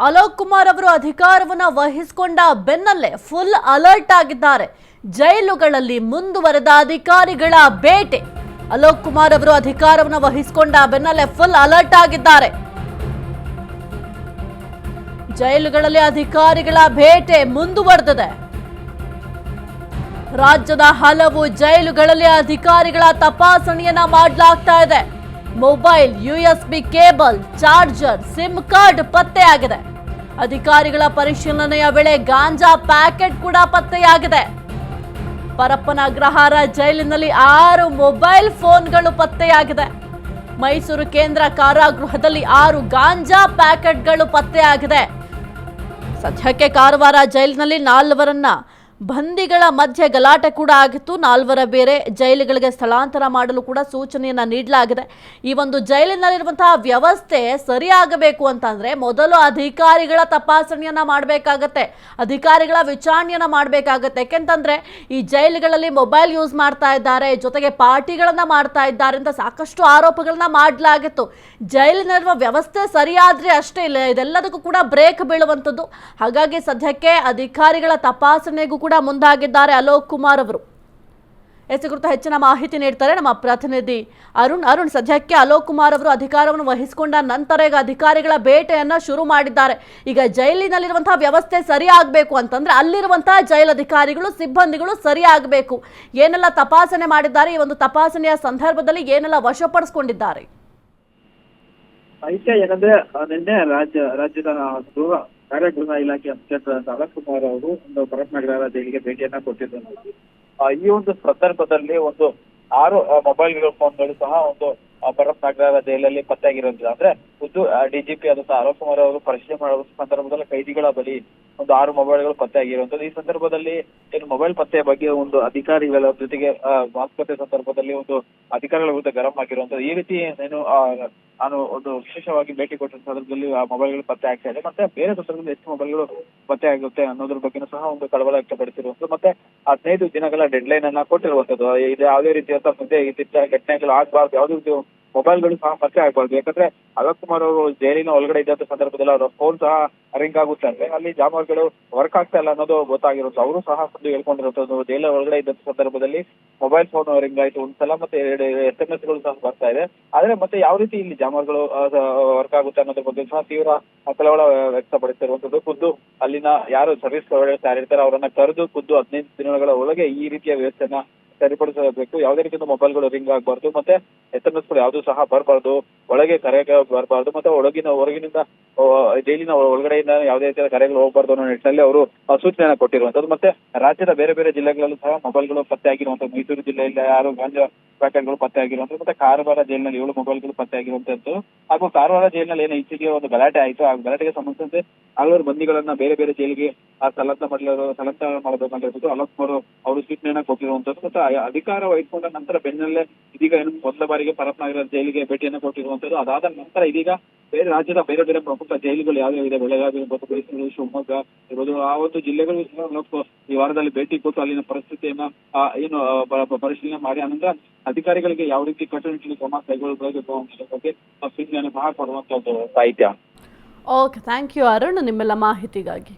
ಅಲೋಕ್ ಕುಮಾರ್ ಅವರು ಅಧಿಕಾರವನ್ನು ವಹಿಸಿಕೊಂಡ ಬೆನ್ನಲ್ಲೇ ಫುಲ್ ಅಲರ್ಟ್ ಆಗಿದ್ದಾರೆ. ಜೈಲುಗಳಲ್ಲಿ ಮುಂದುವರೆದ ಅಧಿಕಾರಿಗಳ ಬೇಟೆ. ಅಲೋಕ್ ಕುಮಾರ್ ಅವರು ಅಧಿಕಾರವನ್ನು ವಹಿಸಿಕೊಂಡ ಬೆನ್ನಲ್ಲೇ ಫುಲ್ ಅಲರ್ಟ್ ಆಗಿದ್ದಾರೆ. ಜೈಲುಗಳಲ್ಲಿ ಅಧಿಕಾರಿಗಳ ಬೇಟೆ ಮುಂದುವರೆದಿದೆ. ರಾಜ್ಯದ ಹಲವು ಜೈಲುಗಳಲ್ಲಿ ಅಧಿಕಾರಿಗಳ ತಪಾಸಣೆಯನ್ನ ಮಾಡಲಾಗ್ತಾ ಇದೆ. Mobile, USB cable, charger, sim card ಪತ್ತೆಯಾಗಿದೆ. ಅಧಿಕಾರಿಗಳ ಪರಿಶೀಲನೆಯ ವೇಳೆ ಗಾಂಜಾ ಪ್ಯಾಕೆಟ್ ಕೂಡ ಪತ್ತೆಯಾಗಿದೆ. ಪರಪ್ಪನ ಅಗ್ರಹಾರ ಜೈಲಿನಲ್ಲಿ 6 ಮೊಬೈಲ್ ಫೋನ್ಗಳು ಪತ್ತೆಯಾಗಿದೆ. ಮೈಸೂರು ಕೇಂದ್ರ ಕಾರಾಗೃಹದಲ್ಲಿ 6 ಗಾಂಜಾ ಪ್ಯಾಕೆಟ್ಗಳು ಪತ್ತೆಯಾಗಿದೆ. ಸದ್ಯಕ್ಕೆ ಕಾರವಾರ ಜೈಲಿನಲ್ಲಿ 4 ಬಂದಿಗಳ ಮಧ್ಯೆ ಗಲಾಟೆ ಕೂಡ ಆಗಿತ್ತು. 4 ಬೇರೆ ಜೈಲುಗಳಿಗೆ ಸ್ಥಳಾಂತರ ಮಾಡಲು ಕೂಡ ಸೂಚನೆಯನ್ನ ನೀಡಲಾಗಿದೆ. ಈ ಒಂದು ಜೈಲಿನಲ್ಲಿರುವಂತಹ ವ್ಯವಸ್ಥೆ ಸರಿಯಾಗಬೇಕು ಅಂತಂದ್ರೆ ಮೊದಲು ಅಧಿಕಾರಿಗಳ ತಪಾಸಣೆಯನ್ನ ಮಾಡಬೇಕಾಗತ್ತೆ, ಅಧಿಕಾರಿಗಳ ವಿಚಾರಣೆಯನ್ನ ಮಾಡಬೇಕಾಗತ್ತೆ. ಯಾಕೆಂತಂದ್ರೆ ಈ ಜೈಲುಗಳಲ್ಲಿ ಮೊಬೈಲ್ ಯೂಸ್ ಮಾಡ್ತಾ ಇದ್ದಾರೆ, ಜೊತೆಗೆ ಪಾರ್ಟಿಗಳನ್ನ ಮಾಡ್ತಾ ಇದ್ದಾರೆ ಅಂತ ಸಾಕಷ್ಟು ಆರೋಪಗಳನ್ನ ಮಾಡಲಾಗಿತ್ತು. ಜೈಲಿನಲ್ಲಿರುವ ವ್ಯವಸ್ಥೆ ಸರಿಯಾದ್ರೆ ಅಷ್ಟೇ ಇಲ್ಲ, ಇದೆಲ್ಲದಕ್ಕೂ ಕೂಡ ಬ್ರೇಕ್ ಬೀಳುವಂಥದ್ದು. ಹಾಗಾಗಿ ಸದ್ಯಕ್ಕೆ ಅಧಿಕಾರಿಗಳ ತಪಾಸಣೆಗೂ ಕೂಡ ಮುಂದಾಗಿದ್ದಾರೆ ಅಲೋಕ್ ಕುಮಾರ್ ಅವರು. ಕುರಿತು ಹೆಚ್ಚಿನ ಮಾಹಿತಿ ನೀಡ್ತಾರೆ ನಮ್ಮ ಪ್ರತಿನಿಧಿ ಅರುಣ್. ಸದ್ಯಕ್ಕೆ ಅಲೋಕ್ ಕುಮಾರ್ ಅವರು ಅಧಿಕಾರವನ್ನು ವಹಿಸಿಕೊಂಡ ನಂತರ ಈಗ ಅಧಿಕಾರಿಗಳ ಬೇಟೆಯನ್ನ ಶುರು ಮಾಡಿದ್ದಾರೆ. ಈಗ ಜೈಲಿನಲ್ಲಿರುವಂತಹ ವ್ಯವಸ್ಥೆ ಸರಿ ಆಗಬೇಕು ಅಂತಂದ್ರೆ ಅಲ್ಲಿರುವಂತಹ ಜೈಲಧಿಕಾರಿಗಳು, ಸಿಬ್ಬಂದಿಗಳು ಸರಿ ಆಗಬೇಕು. ಏನೆಲ್ಲ ತಪಾಸಣೆ ಮಾಡಿದ್ದಾರೆ, ಈ ಒಂದು ತಪಾಸಣೆಯ ಸಂದರ್ಭದಲ್ಲಿ ಏನೆಲ್ಲ ವಶಪಡಿಸಿಕೊಂಡಿದ್ದಾರೆ? ಏನಂದ್ರೆ ನಿನ್ನೆ ರಾಜ್ಯದ ಕಾರ್ಯಗೃಹ ಇಲಾಖೆ ಮುಖ್ಯಸ್ಥರಾದ ಅಲೋಕ್ ಕುಮಾರ್ ಅವರು ಒಂದು ಪರಪ್ಪನಗರ ಜೈಲಿಗೆ ಭೇಟಿಯನ್ನ ಕೊಟ್ಟಿದ್ದಾರೆ. ಈ ಒಂದು ಸಂದರ್ಭದಲ್ಲಿ 6 ಮೊಬೈಲ್ ಫೋನ್ಗಳು ಸಹ ಪರಪ್ಪನಗರ ಜೈಲಲ್ಲಿ ಪತ್ತೆಯಾಗಿರೋದಿಲ್ಲ. ಅಂದ್ರೆ ಖುದ್ದು ಡಿಜಿಪಿ ಆದಂತಹ ಅಲೋಕ್ ಕುಮಾರ್ ಅವರು ಪರಿಶೀಲನೆ ಮಾಡುವ ಸಂದರ್ಭದಲ್ಲಿ ಕೈದಿಗಳ ಬಳಿ 6 ಮೊಬೈಲ್ಗಳು ಪತ್ತೆಯಾಗಿರುವಂತದ್ದು. ಈ ಸಂದರ್ಭದಲ್ಲಿ ಏನು ಮೊಬೈಲ್ ಪತ್ತೆ ಬಗ್ಗೆ ಅಧಿಕಾರಿಗಳ ಜೊತೆಗೆ ಮಾತುಕತೆ ಸಂದರ್ಭದಲ್ಲಿ ಅಧಿಕಾರಿಗಳ ವಿರುದ್ಧ ಗರಂ ಆಗಿರುವಂತದ್ದು. ಈ ರೀತಿ ನಾನು ವಿಶೇಷವಾಗಿ ಭೇಟಿ ಕೊಟ್ಟ ಸಂದರ್ಭದಲ್ಲಿ ಆ ಮೊಬೈಲ್ಗಳು ಪತ್ತೆ ಆಗ್ತಾ ಇದೆ. ಮತ್ತೆ ಬೇರೆ ಸಂದರ್ಭದಲ್ಲಿ ಎಷ್ಟು ಮೊಬೈಲ್ಗಳು ಪತ್ತೆ ಆಗುತ್ತೆ ಅನ್ನೋದ್ರ ಬಗ್ಗೆನೂ ಸಹ ಕಳವಳ ವ್ಯಕ್ತಪಡಿಸಿರುವಂತದ್ದು. ಮತ್ತೆ 15 ದಿನಗಳ ಡೆಡ್ ಲೈನ್ ಅನ್ನ ಕೊಟ್ಟಿರುವಂತದ್ದು. ಇದು ಯಾವುದೇ ರೀತಿಯಾದ ಮುಂದೆ ಇದ್ದ ಘಟನೆಗಳು ಆಗ್ಬಾರ್ದು, ಯಾವುದೇ ರೀತಿ ಮೊಬೈಲ್ಗಳು ಸಹ ಪತ್ತೆ ಆಗ್ಬಾರ್ದು. ಯಾಕಂದ್ರೆ ಅಲೋಕ್ ಕುಮಾರ್ ಅವರು ಜೈಲಿನ ಒಳಗಡೆ ಇದ್ದಂತ ಸಂದರ್ಭದಲ್ಲಿ ಅವರ ಫೋನ್ ಸಹ ರಿಂಗ್ ಆಗುತ್ತೆ ಅಂದ್ರೆ ಅಲ್ಲಿ ಜಾಮರ್ಗಳು ವರ್ಕ್ ಆಗ್ತಾ ಇಲ್ಲ ಅನ್ನೋದು ಗೊತ್ತಾಗಿರುತ್ತೆ. ಅವರು ಸಹ ಹೇಳ್ಕೊಂಡಿರುವಂತದ್ದು ಜೈಲ ಒಳಗಡೆ ಇದ್ದಂತ ಸಂದರ್ಭದಲ್ಲಿ ಮೊಬೈಲ್ ಫೋನ್ ರಿಂಗ್ ಆಯ್ತು ಒಂದ್ಸಲ, ಮತ್ತೆ 2 SMS ಗಳು ಸಹ ಬರ್ತಾ ಇದೆ. ಆದ್ರೆ ಮತ್ತೆ ಯಾವ ರೀತಿ ಇಲ್ಲಿ ಜಾಮರ್ಗಳು ವರ್ಕ್ ಆಗುತ್ತೆ ಅನ್ನೋದ್ರ ಬಗ್ಗೆ ಸಹ ತೀವ್ರ ಕಳವಳ ವ್ಯಕ್ತಪಡಿಸಿರುವಂತದ್ದು. ಖುದ್ದು ಅಲ್ಲಿನ ಯಾರು ಸರ್ವಿಸ್ ಪ್ರೊವೈಡರ್ಸ್ ಯಾರಿರ್ತಾರೆ ಅವರನ್ನ ಕರೆದು ಖುದ್ದು 15 ದಿನಗಳ ಒಳಗೆ ಈ ರೀತಿಯ ವ್ಯವಸ್ಥೆಯನ್ನ ಸರಿಪಡಿಸಬೇಕು. ಯಾವುದೇ ರೀತಿಯ ಮೊಬೈಲ್ಗಳು ರಿಂಗ್ ಆಗಬಾರ್ದು, ಮತ್ತೆ SMS ಗಳು ಯಾವ್ದು ಸಹ ಬರಬಾರ್ದು, ಒಳಗೆ ಕರೆಗೆ ಬರಬಾರ್ದು, ಮತ್ತೆ ಹೊರಗಿನಿಂದ ಜೈಲಿನ ಒಳಗಡೆಯಿಂದ ಯಾವುದೇ ರೀತಿಯ ಕರೆಗಳು ಹೋಗಬಾರ್ದು ಅನ್ನೋ ನಿಟ್ಟಿನಲ್ಲಿ ಅವರು ಸೂಚನೆಯನ್ನ ಕೊಟ್ಟಿರುವಂತದ್ದು. ಮತ್ತೆ ರಾಜ್ಯದ ಬೇರೆ ಬೇರೆ ಜಿಲ್ಲೆಗಳಲ್ಲೂ ಸಹ ಮೊಬೈಲ್ಗಳು ಪತ್ತೆ ಆಗಿರುವಂತದ್ದು. ಮೈಸೂರು ಜಿಲ್ಲೆಯಲ್ಲಿ 6 ಗಾಂಜಾ ಪ್ಯಾಕೆಟ್ಗಳು ಪತ್ತೆ ಆಗಿರುವಂತದ್ದು, ಮತ್ತೆ ಕಾರವಾರ ಜೈಲಿನಲ್ಲಿ 7 ಮೊಬೈಲ್ಗಳು ಪತ್ತೆ ಆಗಿರುವಂತದ್ದು. ಹಾಗೂ ಕಾರವಾರ ಜೈಲಿನಲ್ಲಿ ಏನು ಈಚೆಗೆ ಗಲಾಟೆ ಆಯಿತು, ಆ ಗಲಾಟೆಗೆ ಸಂಬಂಧಿಸಿದಂತೆ 4 ಬಂದಿಗಳನ್ನ ಬೇರೆ ಬೇರೆ ಜೈಲಿಗೆ ಸ್ಥಳಾಂತರ ಮಾಡಬೇಕಂತ ಅಲೋಕ್ ಕುಮಾರ್ ಅವರು ಸೂಚನೆಯನ್ನ ಕೊಟ್ಟಿರುವಂತದ್ದು. ಮತ್ತೆ ಅಧಿಕಾರ ವಹಿಸಿಕೊಂಡ ನಂತರ ಬೆನ್ನಲ್ಲೇ ಇದೀಗ ಏನು ಮೊದಲ ಬಾರಿಗೆ ಪರಪ್ಪನಗರ ಜೈಲಿಗೆ ಭೇಟಿಯನ್ನು ಕೊಟ್ಟಿರುವಂತದ್ದು. ಅದಾದ ನಂತರ ಇದೀಗ ರಾಜ್ಯದ ಬೇರೆ ಬೇರೆ ಪ್ರಮುಖ ಜೈಲುಗಳು ಯಾವ್ಯಾವ ಇದೆ, ಬೆಳಗಾವಿ ಇರ್ಬೋದು, ಮೈಸೂರು, ಶಿವಮೊಗ್ಗ ಇರ್ಬೋದು, ಆ ಜಿಲ್ಲೆಗಳು ಈ ವಾರದಲ್ಲಿ ಭೇಟಿ ಕೊಟ್ಟು ಅಲ್ಲಿನ ಪರಿಸ್ಥಿತಿಯನ್ನ ಪರಿಶೀಲನೆ ಮಾಡಿ ಅನಂತರ ಅಧಿಕಾರಿಗಳಿಗೆ ಯಾವ ರೀತಿ ಕಟ್ಟುನಿಟ್ಟಿನ ಕ್ರಮ ಕೈಗೊಳ್ಳಬೇಕು ಅನ್ನೋದ್ರ ಬಗ್ಗೆ ಸೂಚನೆಯನ್ನು ಸಹ ಕೊಡುವಂತದ್ದು ಸಾಹಿತ್ಯ. ಓಕೆ, ಥ್ಯಾಂಕ್ ಯು ಅರುಣ್ ನಿಮ್ಮೆಲ್ಲ ಮಾಹಿತಿಗಾಗಿ.